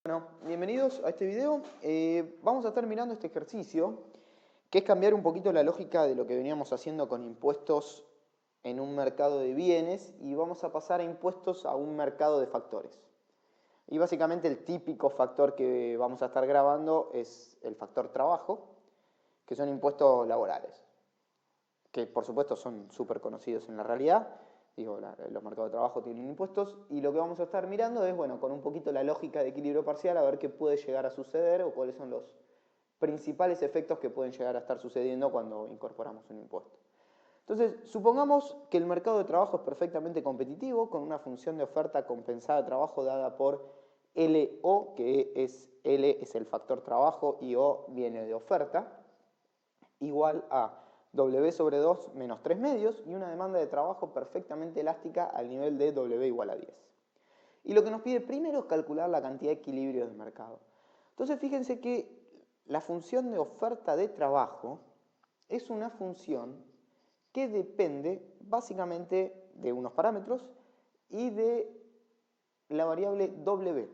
Bueno, bienvenidos a este video. Vamos a estar mirando este ejercicio, que es cambiar un poquito la lógica de lo que veníamos haciendo con impuestos en un mercado de bienes y vamos a pasar a impuestos a un mercado de factores. Y básicamente el típico factor que vamos a estar grabando es el factor trabajo, que son impuestos laborales, que por supuesto son súper conocidos en la realidad. Digo, los mercados de trabajo tienen impuestos y lo que vamos a estar mirando es, bueno, con un poquito la lógica de equilibrio parcial, a ver qué puede llegar a suceder o cuáles son los principales efectos que pueden llegar a estar sucediendo cuando incorporamos un impuesto. Entonces, supongamos que el mercado de trabajo es perfectamente competitivo con una función de oferta compensada de trabajo dada por LO, que es L es el factor trabajo y O viene de oferta, igual a W sobre 2 menos 3 medios y una demanda de trabajo perfectamente elástica al nivel de W igual a 10. Y lo que nos pide primero es calcular la cantidad de equilibrios del mercado. Entonces fíjense que la función de oferta de trabajo es una función que depende básicamente de unos parámetros y de la variable W.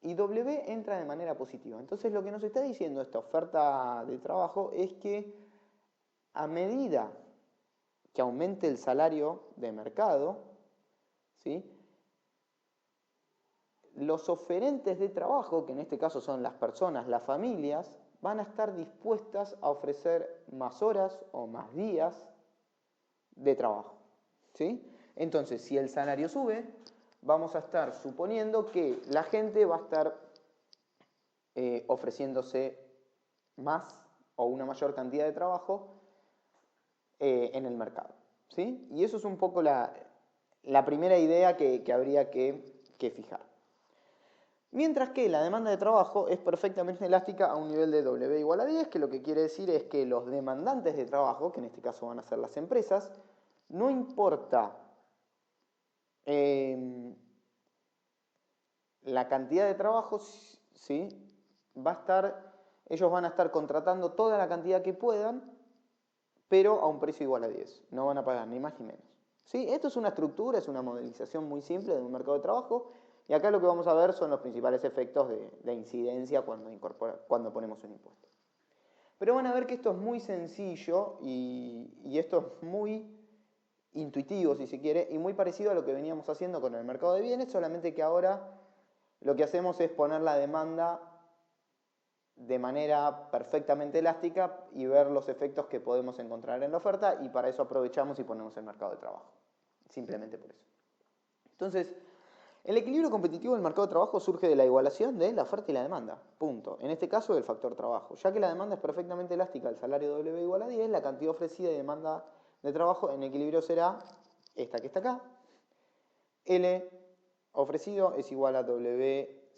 Y W entra de manera positiva. Entonces lo que nos está diciendo esta oferta de trabajo es que a medida que aumente el salario de mercado, ¿sí?, los oferentes de trabajo, que en este caso son las personas, las familias, van a estar dispuestas a ofrecer más horas o más días de trabajo, ¿sí? Entonces, si el salario sube, vamos a estar suponiendo que la gente va a estar ofreciéndose más o una mayor cantidad de trabajo en el mercado, ¿sí? Y eso es un poco la primera idea que habría que fijar. Mientras que la demanda de trabajo es perfectamente elástica a un nivel de W igual a 10, que lo que quiere decir es que los demandantes de trabajo, que en este caso van a ser las empresas, no importa la cantidad de trabajo, ¿sí?, ellos van a estar contratando toda la cantidad que puedan, pero a un precio igual a 10. No van a pagar ni más ni menos, ¿sí? Esto es una estructura, es una modelización muy simple de un mercado de trabajo. Y acá lo que vamos a ver son los principales efectos de incidencia cuando ponemos un impuesto. Pero van a ver que esto es muy sencillo y esto es muy intuitivo, si se quiere, y muy parecido a lo que veníamos haciendo con el mercado de bienes, solamente que ahora lo que hacemos es poner la demanda de manera perfectamente elástica y ver los efectos que podemos encontrar en la oferta, y para eso aprovechamos y ponemos el mercado de trabajo. Simplemente por eso. Entonces, el equilibrio competitivo del mercado de trabajo surge de la igualación de la oferta y la demanda, punto. En este caso del factor trabajo. Ya que la demanda es perfectamente elástica al salario W igual a 10, la cantidad ofrecida y demanda de trabajo en equilibrio será esta que está acá. L ofrecido es igual a W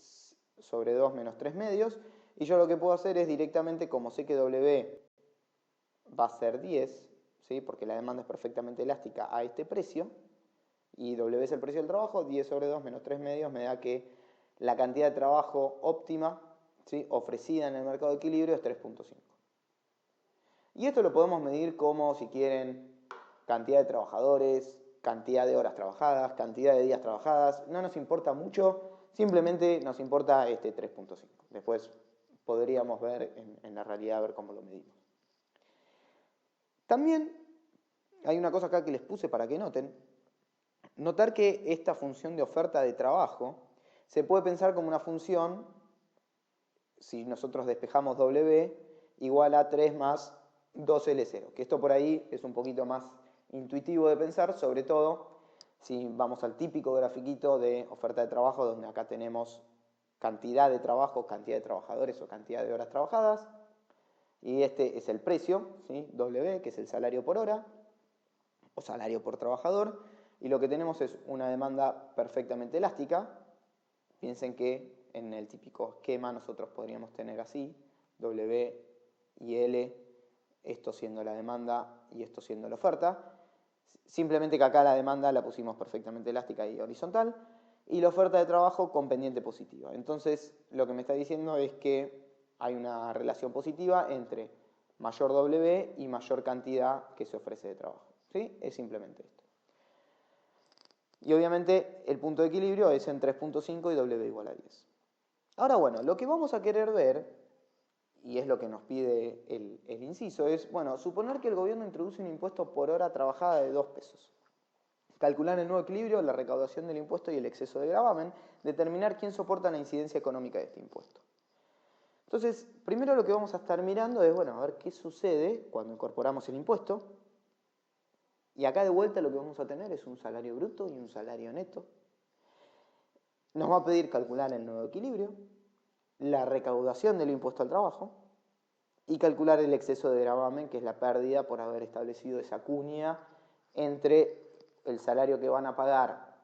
sobre 2 menos 3 medios. Y yo lo que puedo hacer es directamente, como sé que W va a ser 10, ¿sí?, porque la demanda es perfectamente elástica a este precio, y W es el precio del trabajo, 10 sobre 2 menos 3 medios me da que la cantidad de trabajo óptima, ¿sí?, ofrecida en el mercado de equilibrio es 3.5. Y esto lo podemos medir como, si quieren, cantidad de trabajadores, cantidad de horas trabajadas, cantidad de días trabajadas. No nos importa mucho, simplemente nos importa este 3.5. Después podríamos ver en la realidad, ver cómo lo medimos. También hay una cosa acá que les puse para que noten. Notar que esta función de oferta de trabajo se puede pensar como una función, si nosotros despejamos W, igual a 3 más 2L0, que esto por ahí es un poquito más intuitivo de pensar, sobre todo si vamos al típico grafiquito de oferta de trabajo, donde acá tenemos cantidad de trabajo, cantidad de trabajadores o cantidad de horas trabajadas, y este es el precio, ¿sí?, W, que es el salario por hora o salario por trabajador, y lo que tenemos es una demanda perfectamente elástica. Piensen que en el típico esquema nosotros podríamos tener así, W y L, esto siendo la demanda y esto siendo la oferta. Simplemente que acá la demanda la pusimos perfectamente elástica y horizontal, y la oferta de trabajo con pendiente positiva. Entonces, lo que me está diciendo es que hay una relación positiva entre mayor W y mayor cantidad que se ofrece de trabajo, ¿sí? Es simplemente esto. Y obviamente el punto de equilibrio es en 3.5 y W igual a 10. Ahora, bueno, lo que vamos a querer ver, y es lo que nos pide el inciso, es, bueno, suponer que el gobierno introduce un impuesto por hora trabajada de 2 pesos. Calcular el nuevo equilibrio, la recaudación del impuesto y el exceso de gravamen, determinar quién soporta la incidencia económica de este impuesto. Entonces, primero lo que vamos a estar mirando es, bueno, a ver qué sucede cuando incorporamos el impuesto. Y acá de vuelta lo que vamos a tener es un salario bruto y un salario neto. Nos va a pedir calcular el nuevo equilibrio, la recaudación del impuesto al trabajo y calcular el exceso de gravamen, que es la pérdida por haber establecido esa cuña entre el salario que van a pagar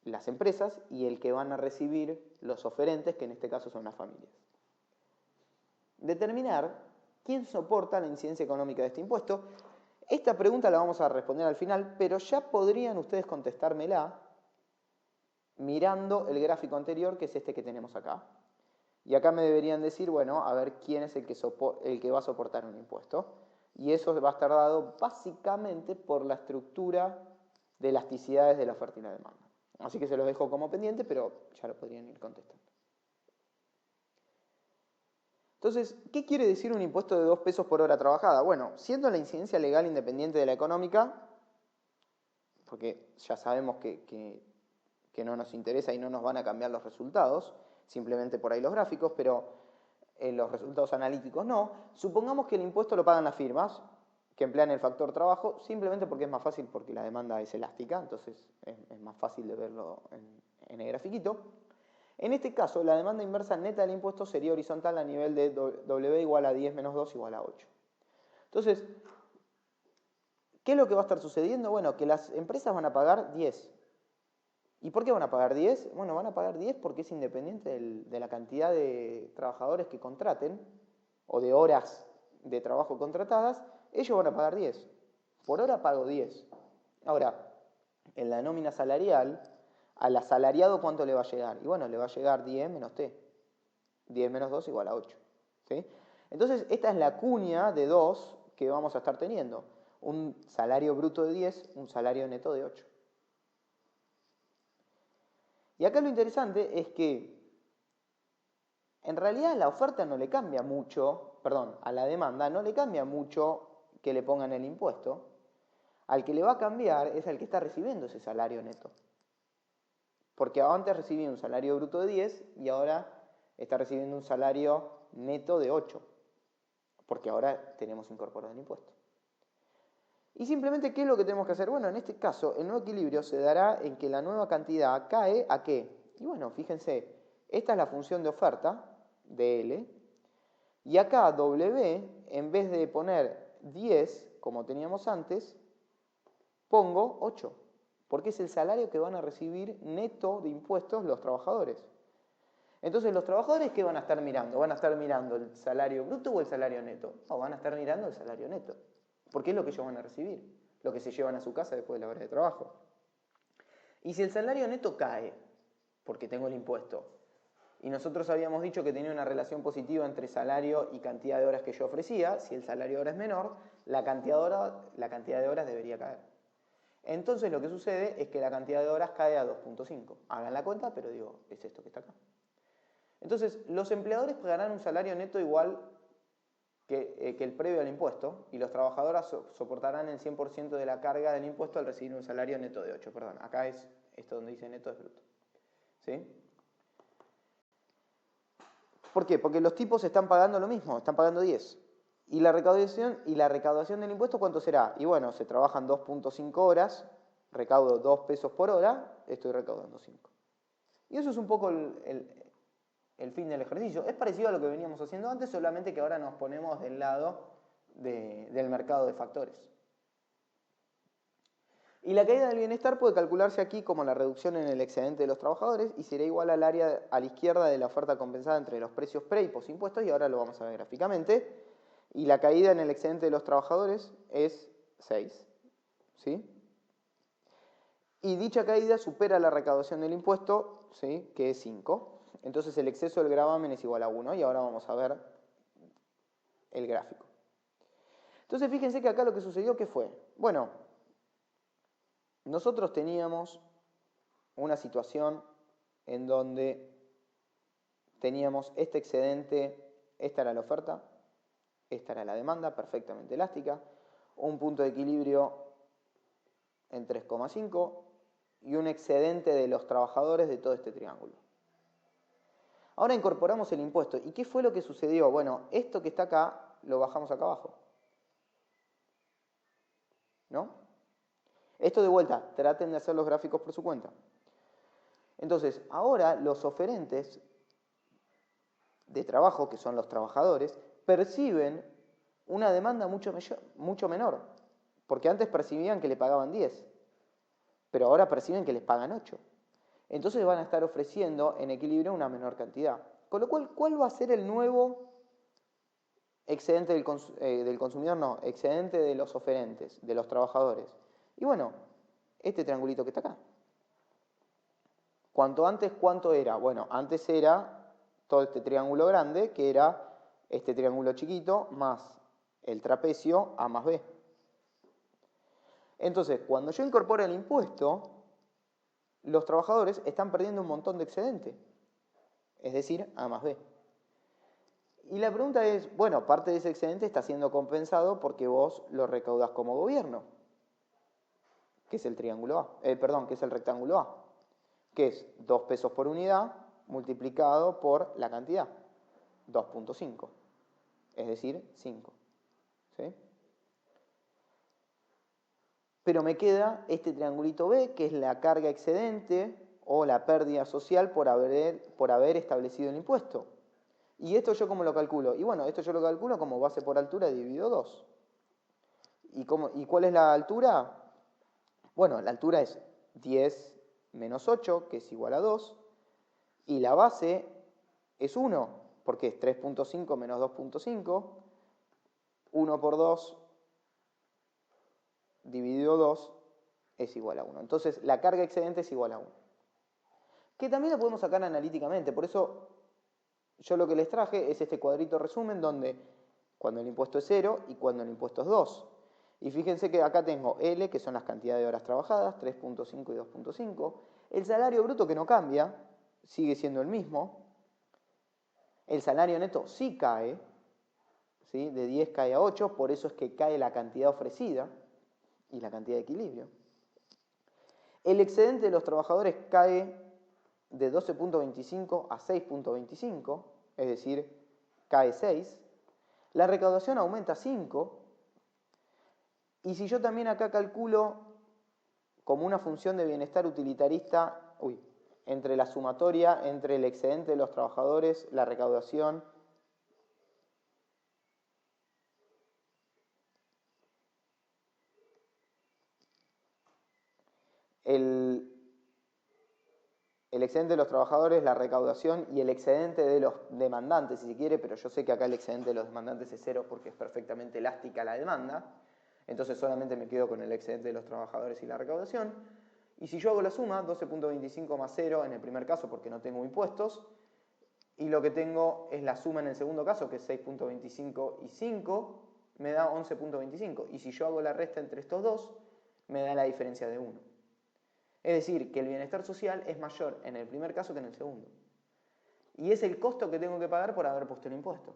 las empresas y el que van a recibir los oferentes, que en este caso son las familias. Determinar quién soporta la incidencia económica de este impuesto. Esta pregunta la vamos a responder al final, pero ya podrían ustedes contestármela mirando el gráfico anterior, que es este que tenemos acá. Y acá me deberían decir, bueno, a ver quién es el que va a soportar un impuesto. Y eso va a estar dado básicamente por la estructura de elasticidades de la oferta y la demanda. Así que se los dejo como pendiente, pero ya lo podrían ir contestando. Entonces, ¿qué quiere decir un impuesto de 2 pesos por hora trabajada? Bueno, siendo la incidencia legal independiente de la económica, porque ya sabemos que no nos interesa y no nos van a cambiar los resultados, simplemente por ahí los gráficos, pero los resultados analíticos no. Supongamos que el impuesto lo pagan las firmas que emplean el factor trabajo, simplemente porque es más fácil, porque la demanda es elástica, entonces es más fácil de verlo en el grafiquito. En este caso, la demanda inversa neta del impuesto sería horizontal a nivel de W igual a 10 menos 2 igual a 8. Entonces, ¿qué es lo que va a estar sucediendo? Bueno, que las empresas van a pagar 10. ¿Y por qué van a pagar 10? Bueno, van a pagar 10 porque es independiente de la cantidad de trabajadores que contraten o de horas de trabajo contratadas, ellos van a pagar 10. Por hora pago 10. Ahora, en la nómina salarial, al asalariado, ¿cuánto le va a llegar? Y bueno, le va a llegar 10 menos T. 10 menos 2 igual a 8. ¿Sí? Entonces, esta es la cuña de 2 que vamos a estar teniendo. Un salario bruto de 10, un salario neto de 8. Y acá lo interesante es que en realidad la oferta no le cambia mucho, perdón, a la demanda no le cambia mucho que le pongan el impuesto. Al que le va a cambiar es al que está recibiendo ese salario neto. Porque antes recibía un salario bruto de 10 y ahora está recibiendo un salario neto de 8. Porque ahora tenemos incorporado el impuesto. Y simplemente, ¿qué es lo que tenemos que hacer? Bueno, en este caso, el nuevo equilibrio se dará en que la nueva cantidad cae ¿a qué? Y bueno, fíjense, esta es la función de oferta, de L, y acá W, en vez de poner 10, como teníamos antes, pongo 8, porque es el salario que van a recibir neto de impuestos los trabajadores. Entonces, ¿los trabajadores qué van a estar mirando? ¿Van a estar mirando el salario bruto o el salario neto? No, van a estar mirando el salario neto, porque es lo que ellos van a recibir, lo que se llevan a su casa después de la hora de trabajo. Y si el salario neto cae, porque tengo el impuesto, y nosotros habíamos dicho que tenía una relación positiva entre salario y cantidad de horas que yo ofrecía, si el salario de hora es menor, la cantidad de horas debería caer. Entonces lo que sucede es que la cantidad de horas cae a 2.5. Hagan la cuenta, pero digo, es esto que está acá. Entonces, los empleadores pagarán un salario neto igual que el previo al impuesto y los trabajadores soportarán el 100% de la carga del impuesto al recibir un salario neto de 8. Perdón, acá es esto donde dice neto es bruto. ¿Sí? ¿Por qué? Porque los tipos están pagando lo mismo, están pagando 10. ¿Y la recaudación del impuesto cuánto será? Y bueno, se trabajan 2.5 horas, recaudo 2 pesos por hora, estoy recaudando 5. Y eso es un poco el fin del ejercicio. Es parecido a lo que veníamos haciendo antes, solamente que ahora nos ponemos del lado del mercado de factores. Y la caída del bienestar puede calcularse aquí como la reducción en el excedente de los trabajadores y será igual al área a la izquierda de la oferta compensada entre los precios pre y post impuestos, y ahora lo vamos a ver gráficamente. Y la caída en el excedente de los trabajadores es 6. ¿Sí? Y dicha caída supera la recaudación del impuesto, ¿sí? Que es 5. Entonces el exceso del gravamen es igual a 1 y ahora vamos a ver el gráfico. Entonces fíjense que acá lo que sucedió, ¿qué fue? Bueno, nosotros teníamos una situación en donde teníamos este excedente, esta era la oferta, esta era la demanda, perfectamente elástica, un punto de equilibrio en 3,5 y un excedente de los trabajadores de todo este triángulo. Ahora incorporamos el impuesto. ¿Y qué fue lo que sucedió? Bueno, esto que está acá lo bajamos acá abajo, ¿no? Esto de vuelta, traten de hacer los gráficos por su cuenta. Entonces, ahora los oferentes de trabajo, que son los trabajadores, perciben una demanda mucho menor, porque antes percibían que le pagaban 10, pero ahora perciben que les pagan 8. Entonces van a estar ofreciendo en equilibrio una menor cantidad. Con lo cual, ¿cuál va a ser el nuevo excedente del consumidor? No, excedente de los oferentes, de los trabajadores. Y bueno, este triangulito que está acá. Cuanto antes, ¿cuánto era? Bueno, antes era todo este triángulo grande, que era este triángulo chiquito, más el trapecio A más B. Entonces, cuando yo incorporo el impuesto, los trabajadores están perdiendo un montón de excedente, es decir, A más B. Y la pregunta es, bueno, parte de ese excedente está siendo compensado porque vos lo recaudás como gobierno, que es el triángulo A, que es el rectángulo A, que es 2 pesos por unidad multiplicado por la cantidad, 2.5, es decir, 5. ¿Sí? Pero me queda este triangulito B, que es la carga excedente o la pérdida social por haber establecido el impuesto. ¿Y esto yo cómo lo calculo? Y bueno, esto yo lo calculo como base por altura dividido 2. ¿Y cuál es la altura? Bueno, la altura es 10 menos 8, que es igual a 2. Y la base es 1, porque es 3.5 menos 2.5. 1 por 2 dividido 2 es igual a 1. Entonces, la carga excedente es igual a 1. Que también la podemos sacar analíticamente. Por eso, yo lo que les traje es este cuadrito resumen donde cuando el impuesto es 0 y cuando el impuesto es 2. Y fíjense que acá tengo L, que son las cantidades de horas trabajadas, 3.5 y 2.5. El salario bruto que no cambia, sigue siendo el mismo. El salario neto sí cae, ¿sí? De 10 cae a 8, por eso es que cae la cantidad ofrecida y la cantidad de equilibrio. El excedente de los trabajadores cae de 12.25 a 6.25, es decir, cae 6. La recaudación aumenta 5. Y si yo también acá calculo como una función de bienestar utilitarista, entre la sumatoria, entre el excedente de los trabajadores, la recaudación, el excedente de los trabajadores, la recaudación y el excedente de los demandantes, si se quiere, pero yo sé que acá el excedente de los demandantes es 0 porque es perfectamente elástica la demanda, entonces solamente me quedo con el excedente de los trabajadores y la recaudación. Y si yo hago la suma, 12.25 más 0 en el primer caso porque no tengo impuestos, y lo que tengo es la suma en el segundo caso, que es 6.25 y 5, me da 11.25. Y si yo hago la resta entre estos dos, me da la diferencia de 1. Es decir, que el bienestar social es mayor en el primer caso que en el segundo. Y es el costo que tengo que pagar por haber puesto el impuesto.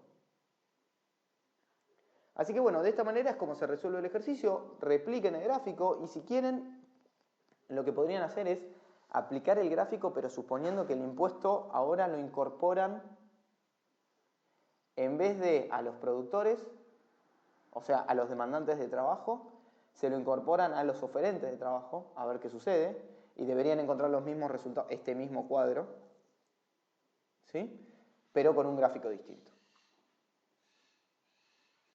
Así que bueno, de esta manera es como se resuelve el ejercicio. Repliquen el gráfico y si quieren, lo que podrían hacer es aplicar el gráfico, pero suponiendo que el impuesto ahora lo incorporan en vez de a los productores, o sea, a los demandantes de trabajo, se lo incorporan a los oferentes de trabajo, a ver qué sucede, y deberían encontrar los mismos resultados, este mismo cuadro, ¿sí? Pero con un gráfico distinto.